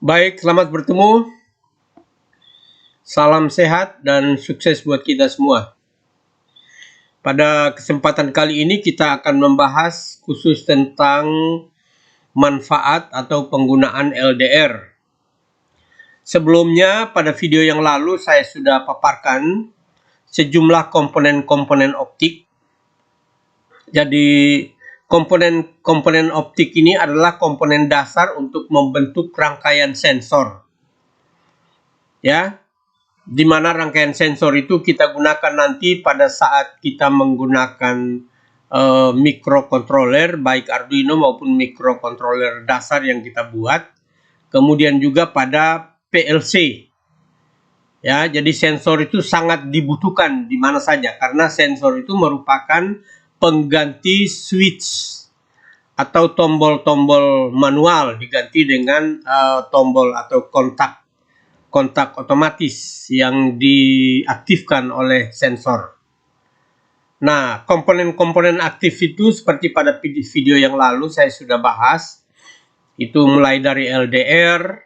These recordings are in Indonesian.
Baik, selamat bertemu. Salam sehat dan sukses buat kita semua. Pada kesempatan kali ini kita akan membahas khusus tentang manfaat atau penggunaan LDR. Sebelumnya, pada video yang lalu saya sudah paparkan sejumlah komponen-komponen optik. Jadi, komponen-komponen optik ini adalah komponen dasar untuk membentuk rangkaian sensor. Ya, di mana rangkaian sensor itu kita gunakan nanti pada saat kita menggunakan microcontroller, baik Arduino maupun microcontroller dasar yang kita buat, kemudian juga pada PLC. Ya, jadi sensor itu sangat dibutuhkan di mana saja karena sensor itu merupakan pengganti switch atau tombol-tombol manual diganti dengan tombol atau kontak otomatis yang diaktifkan oleh sensor. Nah, komponen-komponen aktif itu seperti pada video yang lalu saya sudah bahas. Itu mulai dari LDR,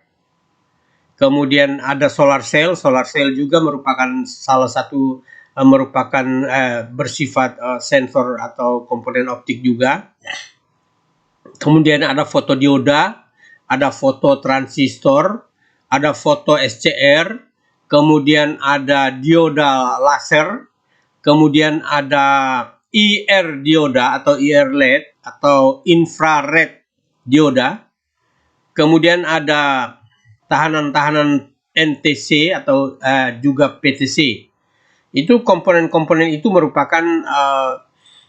kemudian ada solar cell. Solar cell juga merupakan salah satu bersifat sensor atau komponen optik juga. Kemudian ada fotodioda, ada fototransistor, ada foto SCR, kemudian ada dioda laser, kemudian ada IR dioda atau IR LED atau infrared dioda, kemudian ada tahanan-tahanan NTC atau juga PTC. Itu komponen-komponen itu merupakan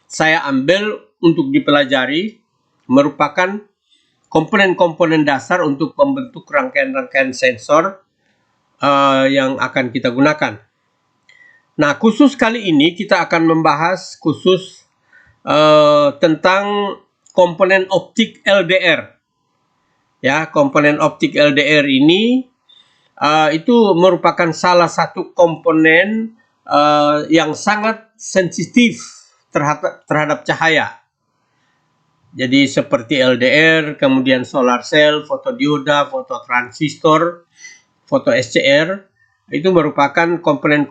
saya ambil untuk dipelajari, merupakan komponen-komponen dasar untuk membentuk rangkaian-rangkaian sensor yang akan kita gunakan. Nah, khusus kali ini kita akan membahas khusus tentang komponen optik LDR. Ya, komponen optik LDR ini itu merupakan salah satu komponen yang sangat sensitif terhadap cahaya. Jadi seperti LDR, kemudian solar cell, fotodioda, fototransistor, foto SCR, itu merupakan komponen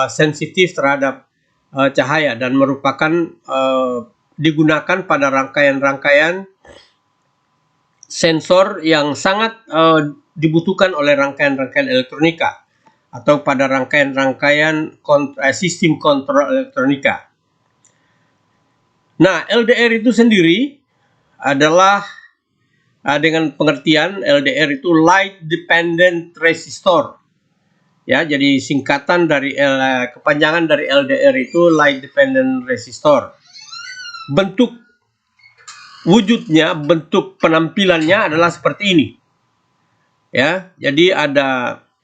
sensitif terhadap cahaya dan merupakan digunakan pada rangkaian-rangkaian sensor yang sangat dibutuhkan oleh rangkaian-rangkaian elektronika atau pada rangkaian-rangkaian sistem kontrol elektronika. Nah, LDR itu sendiri adalah dengan pengertian LDR itu Light Dependent Resistor. Ya, jadi singkatan dari kepanjangan dari LDR itu Light Dependent Resistor. Bentuk wujudnya, bentuk penampilannya adalah seperti ini. Ya, jadi ada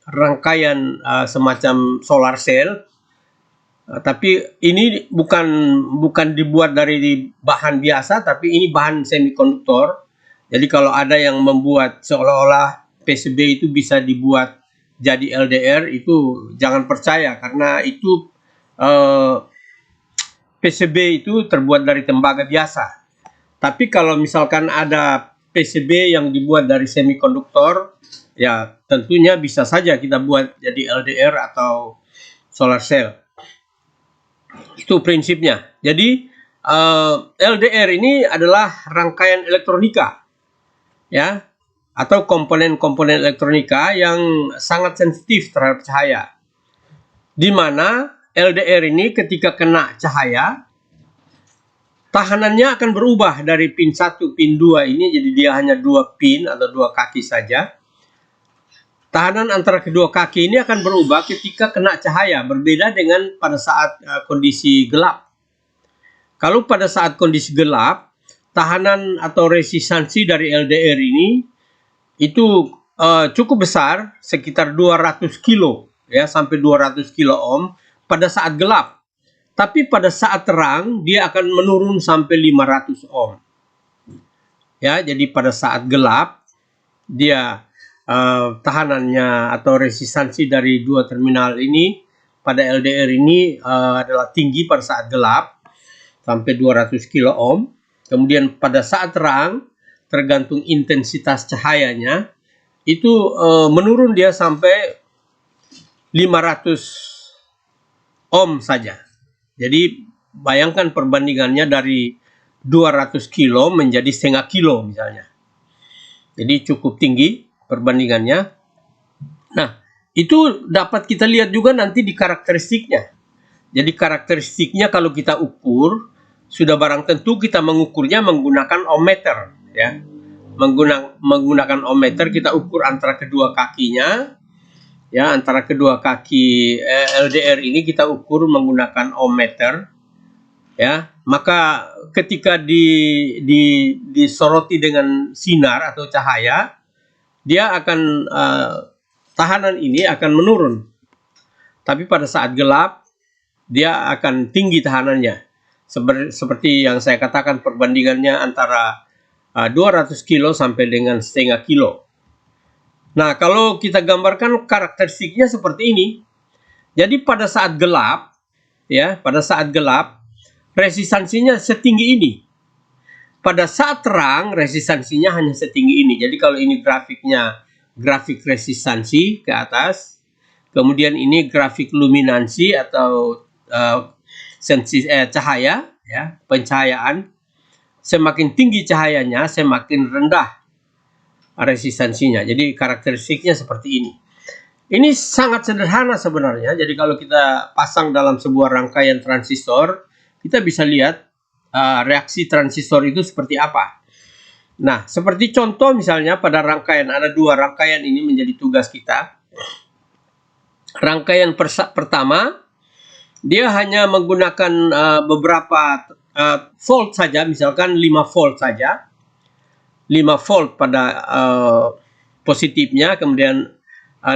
rangkaian semacam solar cell. Tapi ini bukan dibuat dari bahan biasa, tapi ini bahan semikonduktor. Jadi kalau ada yang membuat seolah-olah PCB itu bisa dibuat jadi LDR, itu jangan percaya karena itu PCB itu terbuat dari tembaga biasa. Tapi kalau misalkan ada PCB yang dibuat dari semikonduktor, ya tentunya bisa saja kita buat jadi LDR atau solar cell. Itu prinsipnya. Jadi LDR ini adalah rangkaian elektronika, ya, atau komponen-komponen elektronika yang sangat sensitif terhadap cahaya. Di mana LDR ini ketika kena cahaya, tahanannya akan berubah dari pin 1, pin 2 ini, jadi dia hanya 2 pin atau 2 kaki saja. Tahanan antara kedua kaki ini akan berubah ketika kena cahaya, berbeda dengan pada saat kondisi gelap. Kalau pada saat kondisi gelap, tahanan atau resistansi dari LDR ini itu cukup besar, sekitar 200 kilo ya, sampai 200 kilo ohm pada saat gelap. Tapi pada saat terang dia akan menurun sampai 500 ohm. Ya, jadi pada saat gelap dia tahanannya atau resistansi dari dua terminal ini pada LDR ini adalah tinggi pada saat gelap sampai 200 kilo ohm. Kemudian pada saat terang tergantung intensitas cahayanya, itu menurun dia sampai 500 ohm saja. Jadi bayangkan perbandingannya dari 200 kilo menjadi setengah kilo misalnya. Jadi cukup tinggi perbandingannya. Nah, itu dapat kita lihat juga nanti di karakteristiknya. Jadi karakteristiknya kalau kita ukur, sudah barang tentu kita mengukurnya menggunakan ohmmeter, ya. Menggunakan ohmmeter kita ukur antara kedua kakinya, ya, antara kedua kaki LDR ini kita ukur menggunakan ohmmeter, ya. Maka ketika disoroti dengan sinar atau cahaya, dia akan tahanan ini akan menurun. Tapi pada saat gelap dia akan tinggi tahanannya. Seperti yang saya katakan perbandingannya antara 200 kilo sampai dengan setengah kilo. Nah, kalau kita gambarkan karakteristiknya seperti ini. Jadi pada saat gelap, ya, pada saat gelap resistansinya setinggi ini. Pada saat terang resistansinya hanya setinggi ini. Jadi kalau ini grafiknya, grafik resistansi ke atas, kemudian ini grafik luminansi atau cahaya, ya, pencahayaan. Semakin tinggi cahayanya, semakin rendah resistansinya. Jadi karakteristiknya seperti ini. Ini sangat sederhana sebenarnya. Jadi kalau kita pasang dalam sebuah rangkaian transistor, kita bisa lihat reaksi transistor itu seperti apa. Nah, seperti contoh misalnya pada rangkaian, ada dua rangkaian ini menjadi tugas kita. Rangkaian pertama, dia hanya menggunakan beberapa volt saja, misalkan 5 volt saja. 5 volt pada positifnya, kemudian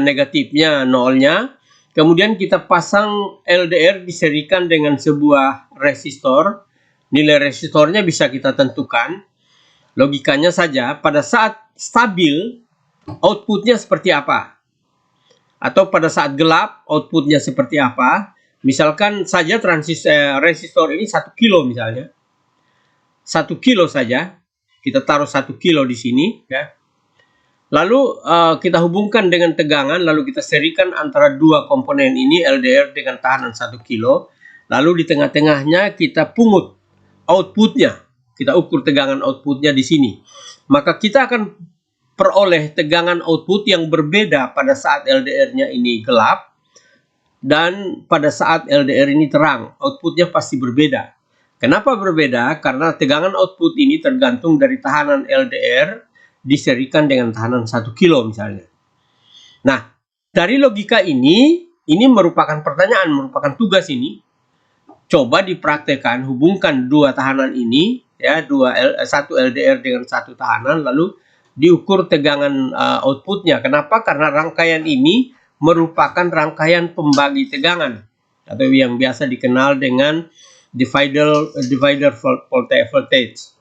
negatifnya nolnya. Kemudian kita pasang LDR diserikan dengan sebuah resistor. Nilai resistornya bisa kita tentukan. Logikanya saja, pada saat stabil, outputnya seperti apa? Atau pada saat gelap, outputnya seperti apa? Misalkan saja resistor ini 1 kilo misalnya. 1 kilo saja. Kita taruh 1 kilo di sini, ya. Lalu kita hubungkan dengan tegangan, lalu kita serikan antara dua komponen ini, LDR dengan tahanan 1 kilo. Lalu di tengah-tengahnya kita pungut outputnya. Kita ukur tegangan outputnya di sini. Maka kita akan peroleh tegangan output yang berbeda pada saat LDR-nya ini gelap dan pada saat LDR ini terang. Outputnya pasti berbeda. Kenapa berbeda? Karena tegangan output ini tergantung dari tahanan LDR diserikan dengan tahanan 1 kilo misalnya. Nah, dari logika ini merupakan pertanyaan, merupakan tugas ini. Coba dipraktekkan, hubungkan dua tahanan ini, ya, satu LDR dengan satu tahanan, lalu diukur tegangan outputnya. Kenapa? Karena rangkaian ini merupakan rangkaian pembagi tegangan atau yang biasa dikenal dengan divider voltage.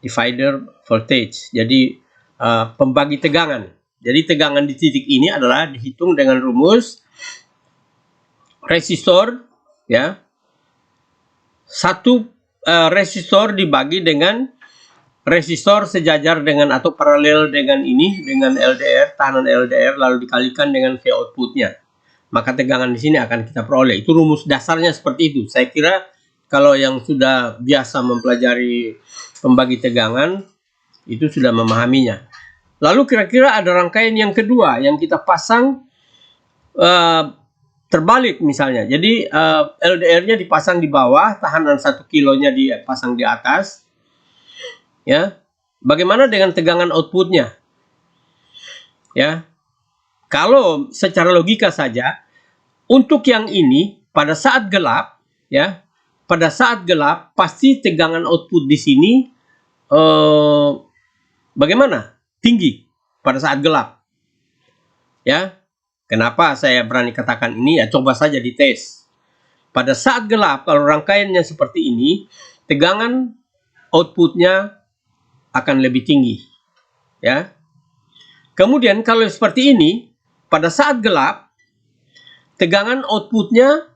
Divider voltage. Jadi pembagi tegangan. Jadi tegangan di titik ini adalah dihitung dengan rumus resistor, ya. Satu resistor dibagi dengan resistor sejajar dengan atau paralel dengan ini, dengan LDR, tahanan LDR, lalu dikalikan dengan V outputnya. Maka tegangan di sini akan kita peroleh. Itu rumus dasarnya seperti itu. Saya kira kalau yang sudah biasa mempelajari pembagi tegangan, itu sudah memahaminya. Lalu kira-kira ada rangkaian yang kedua, yang kita pasang terbalik misalnya. Jadi LDR-nya dipasang di bawah, tahanan 1 kilonya dipasang di atas. Ya, bagaimana dengan tegangan outputnya? Ya, kalau secara logika saja, untuk yang ini pada saat gelap, ya, pada saat gelap pasti tegangan output di sini bagaimana? Tinggi pada saat gelap. Ya, kenapa saya berani katakan ini? Ya, coba saja dites. Pada saat gelap, kalau rangkaiannya seperti ini, tegangan outputnya akan lebih tinggi, ya. Kemudian kalau seperti ini, pada saat gelap, tegangan outputnya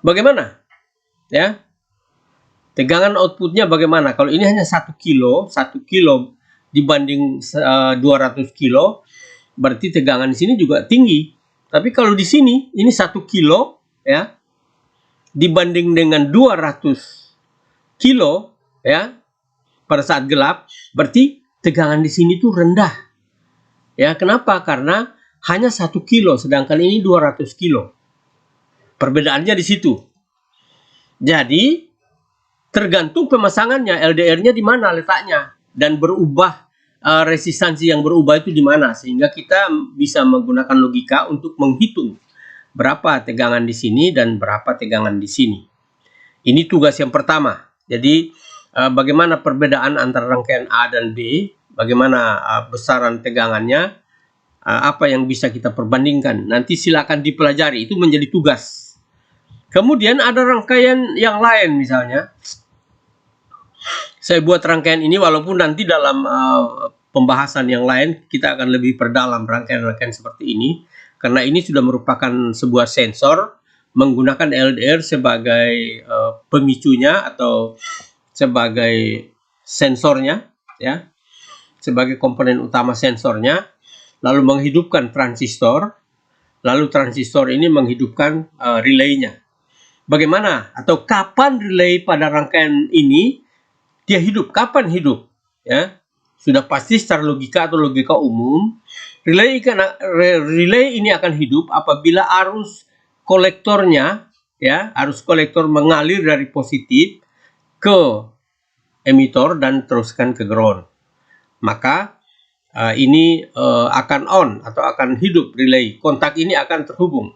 bagaimana, ya? Tegangan outputnya bagaimana? Kalau ini hanya 1 kilo dibanding 200 kilo, berarti tegangan di sini juga tinggi. Tapi kalau di sini, ini 1 kilo, ya, dibanding dengan 200 kilo, ya, pada saat gelap, berarti tegangan di sini tuh rendah. Ya, kenapa? Karena hanya 1 kilo, sedangkan ini 200 kilo. Perbedaannya di situ. Jadi, tergantung pemasangannya, LDR-nya di mana letaknya, dan berubah, resistansi yang berubah itu di mana, sehingga kita bisa menggunakan logika untuk menghitung berapa tegangan di sini dan berapa tegangan di sini. Ini tugas yang pertama. Jadi, bagaimana perbedaan antara rangkaian A dan B, bagaimana besaran tegangannya, apa yang bisa kita perbandingkan. Nanti silakan dipelajari, itu menjadi tugas. Kemudian ada rangkaian yang lain, misalnya saya buat rangkaian ini, walaupun nanti dalam pembahasan yang lain kita akan lebih perdalam rangkaian-rangkaian seperti ini, karena ini sudah merupakan sebuah sensor menggunakan LDR sebagai pemicunya atau sebagai sensornya, ya, sebagai komponen utama sensornya, lalu menghidupkan transistor, lalu transistor ini menghidupkan relaynya. Bagaimana atau kapan relay pada rangkaian ini dia hidup? Kapan hidup? Ya, sudah pasti secara logika atau logika umum, relay ini akan hidup apabila arus kolektornya, ya, arus kolektor mengalir dari positif ke emitor dan teruskan ke ground. Maka ini akan on atau akan hidup relay. Kontak ini akan terhubung.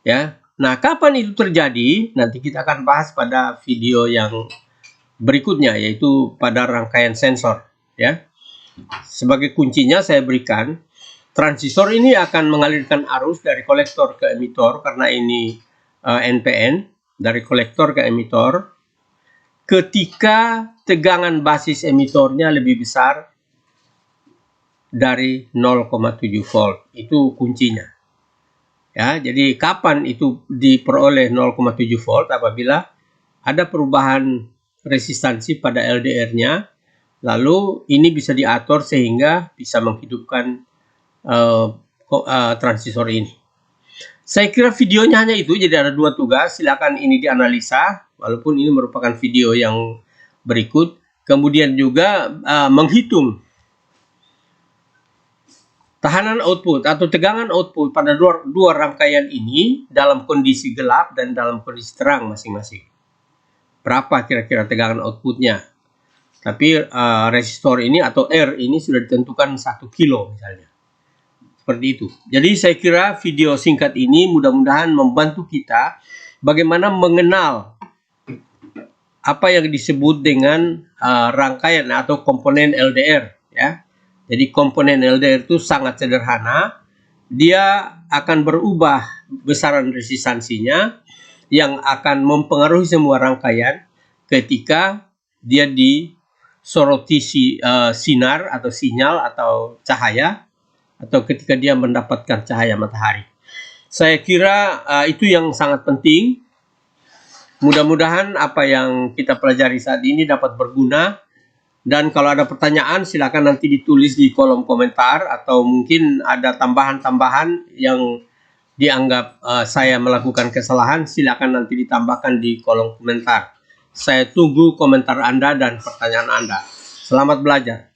Ya. Nah, kapan itu terjadi? Nanti kita akan bahas pada video yang berikutnya, yaitu pada rangkaian sensor, ya. Sebagai kuncinya saya berikan, transistor ini akan mengalirkan arus dari kolektor ke emitor, karena ini NPN, dari kolektor ke emitor, ketika tegangan basis emitornya lebih besar dari 0,7 volt. Itu kuncinya. Ya, jadi kapan itu diperoleh 0,7 volt? Apabila ada perubahan resistansi pada LDR-nya, lalu ini bisa diatur sehingga bisa menghidupkan transistor ini. Saya kira videonya hanya itu, jadi ada 2 tugas. Silakan ini dianalisa, walaupun ini merupakan video yang berikut. Kemudian juga menghitung tahanan output atau tegangan output pada dua rangkaian ini dalam kondisi gelap dan dalam kondisi terang masing-masing. Berapa kira-kira tegangan outputnya? Tapi resistor ini atau R ini sudah ditentukan 1 kilo misalnya. Seperti itu. Jadi saya kira video singkat ini mudah-mudahan membantu kita bagaimana mengenal apa yang disebut dengan rangkaian atau komponen LDR, ya. Jadi komponen LDR itu sangat sederhana. Dia akan berubah besaran resistansinya yang akan mempengaruhi semua rangkaian ketika dia disoroti sinar atau sinyal atau cahaya, atau ketika dia mendapatkan cahaya matahari. Saya kira itu yang sangat penting. Mudah-mudahan apa yang kita pelajari saat ini dapat berguna. Dan kalau ada pertanyaan, silakan nanti ditulis di kolom komentar, atau mungkin ada tambahan-tambahan yang dianggap saya melakukan kesalahan, silakan nanti ditambahkan di kolom komentar. Saya tunggu komentar Anda dan pertanyaan Anda. Selamat belajar.